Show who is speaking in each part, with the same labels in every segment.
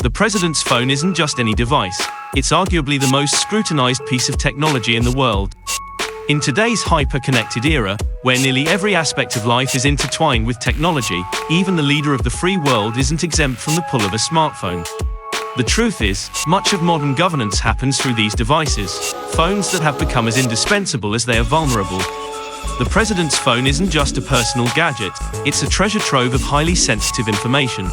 Speaker 1: The president's phone isn't just any device, it's arguably the most scrutinized piece of technology in the world. In today's hyper-connected era, where nearly every aspect of life is intertwined with technology, even the leader of the free world isn't exempt from the pull of a smartphone. The truth is, much of modern governance happens through these devices, phones that have become as indispensable as they are vulnerable. The president's phone isn't just a personal gadget, it's a treasure trove of highly sensitive information.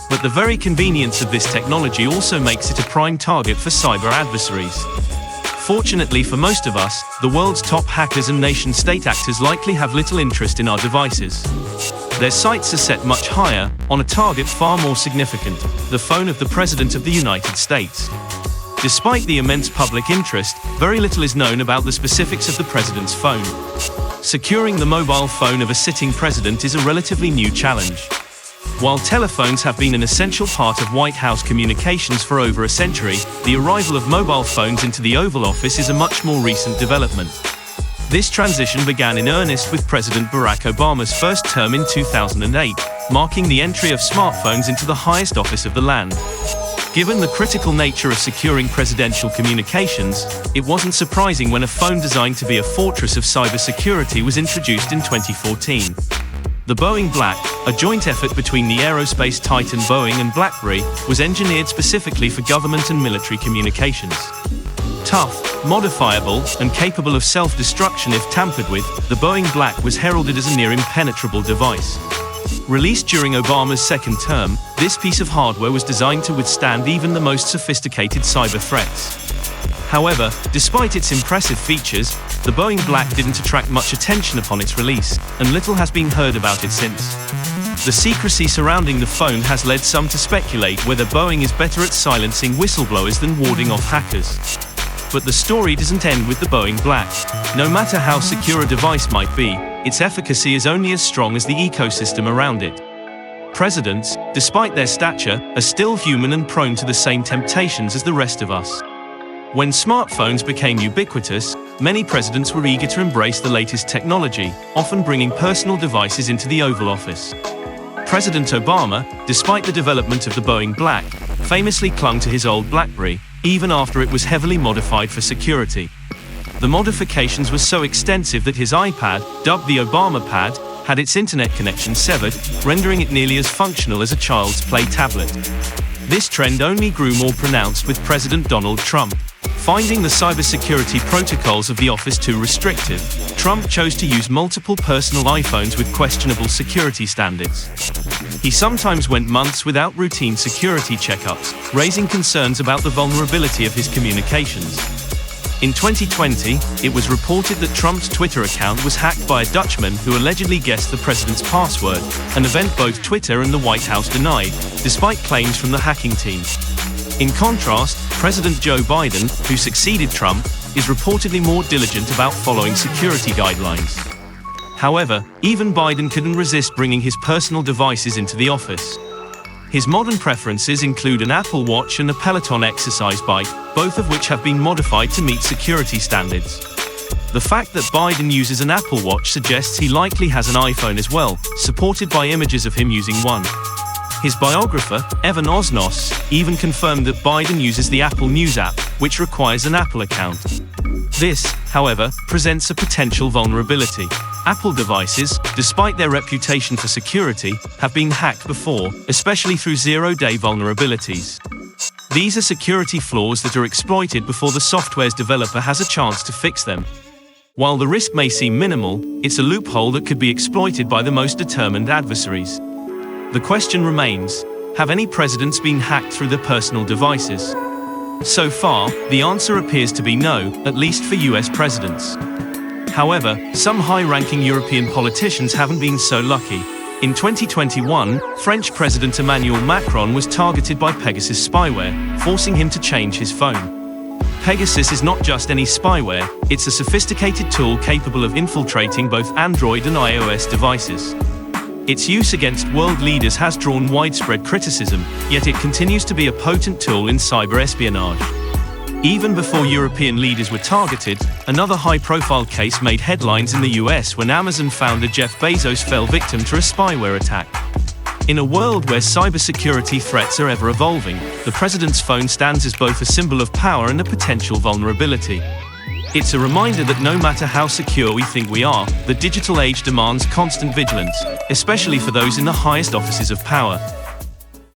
Speaker 1: But the very convenience of this technology also makes it a prime target for cyber adversaries. Fortunately for most of us, the world's top hackers and nation-state actors likely have little interest in our devices. Their sights are set much higher, on a target far more significant, the phone of the President of the United States. Despite the immense public interest, very little is known about the specifics of the President's phone. Securing the mobile phone of a sitting president is a relatively new challenge. While telephones have been an essential part of White House communications for over a century, the arrival of mobile phones into the Oval Office is a much more recent development. This transition began in earnest with President Barack Obama's first term in 2008, marking the entry of smartphones into the highest office of the land. Given the critical nature of securing presidential communications, it wasn't surprising when a phone designed to be a fortress of cybersecurity was introduced in 2014. The Boeing Black, a joint effort between the aerospace titan Boeing and BlackBerry, was engineered specifically for government and military communications. Tough, modifiable, and capable of self-destruction if tampered with, the Boeing Black was heralded as a near-impenetrable device. Released during Obama's second term, this piece of hardware was designed to withstand even the most sophisticated cyber threats. However, despite its impressive features, the Boeing Black didn't attract much attention upon its release, and little has been heard about it since. The secrecy surrounding the phone has led some to speculate whether Boeing is better at silencing whistleblowers than warding off hackers. But the story doesn't end with the Boeing Black. No matter how secure a device might be, its efficacy is only as strong as the ecosystem around it. Presidents, despite their stature, are still human and prone to the same temptations as the rest of us. When smartphones became ubiquitous, many presidents were eager to embrace the latest technology, often bringing personal devices into the Oval Office. President Obama, despite the development of the Boeing Black, famously clung to his old BlackBerry, even after it was heavily modified for security. The modifications were so extensive that his iPad, dubbed the Obama Pad, had its internet connection severed, rendering it nearly as functional as a child's play tablet. This trend only grew more pronounced with President Donald Trump. Finding the cybersecurity protocols of the office too restrictive, Trump chose to use multiple personal iPhones with questionable security standards. He sometimes went months without routine security checkups, raising concerns about the vulnerability of his communications. In 2020, it was reported that Trump's Twitter account was hacked by a Dutchman who allegedly guessed the president's password, an event both Twitter and the White House denied, despite claims from the hacking team. In contrast, President Joe Biden, who succeeded Trump, is reportedly more diligent about following security guidelines. However, even Biden couldn't resist bringing his personal devices into the office. His modern preferences include an Apple Watch and a Peloton exercise bike, both of which have been modified to meet security standards. The fact that Biden uses an Apple Watch suggests he likely has an iPhone as well, supported by images of him using one. His biographer, Evan Osnos, even confirmed that Biden uses the Apple News app, which requires an Apple account. This, however, presents a potential vulnerability. Apple devices, despite their reputation for security, have been hacked before, especially through zero-day vulnerabilities. These are security flaws that are exploited before the software's developer has a chance to fix them. While the risk may seem minimal, it's a loophole that could be exploited by the most determined adversaries. The question remains, have any presidents been hacked through their personal devices? So far, the answer appears to be no, at least for US presidents. However, some high-ranking European politicians haven't been so lucky. In 2021, French President Emmanuel Macron was targeted by Pegasus spyware, forcing him to change his phone. Pegasus is not just any spyware, it's a sophisticated tool capable of infiltrating both Android and iOS devices. Its use against world leaders has drawn widespread criticism, yet it continues to be a potent tool in cyber espionage. Even before European leaders were targeted, another high-profile case made headlines in the US when Amazon founder Jeff Bezos fell victim to a spyware attack. In a world where cybersecurity threats are ever evolving, the president's phone stands as both a symbol of power and a potential vulnerability. It's a reminder that no matter how secure we think we are, the digital age demands constant vigilance, especially for those in the highest offices of power.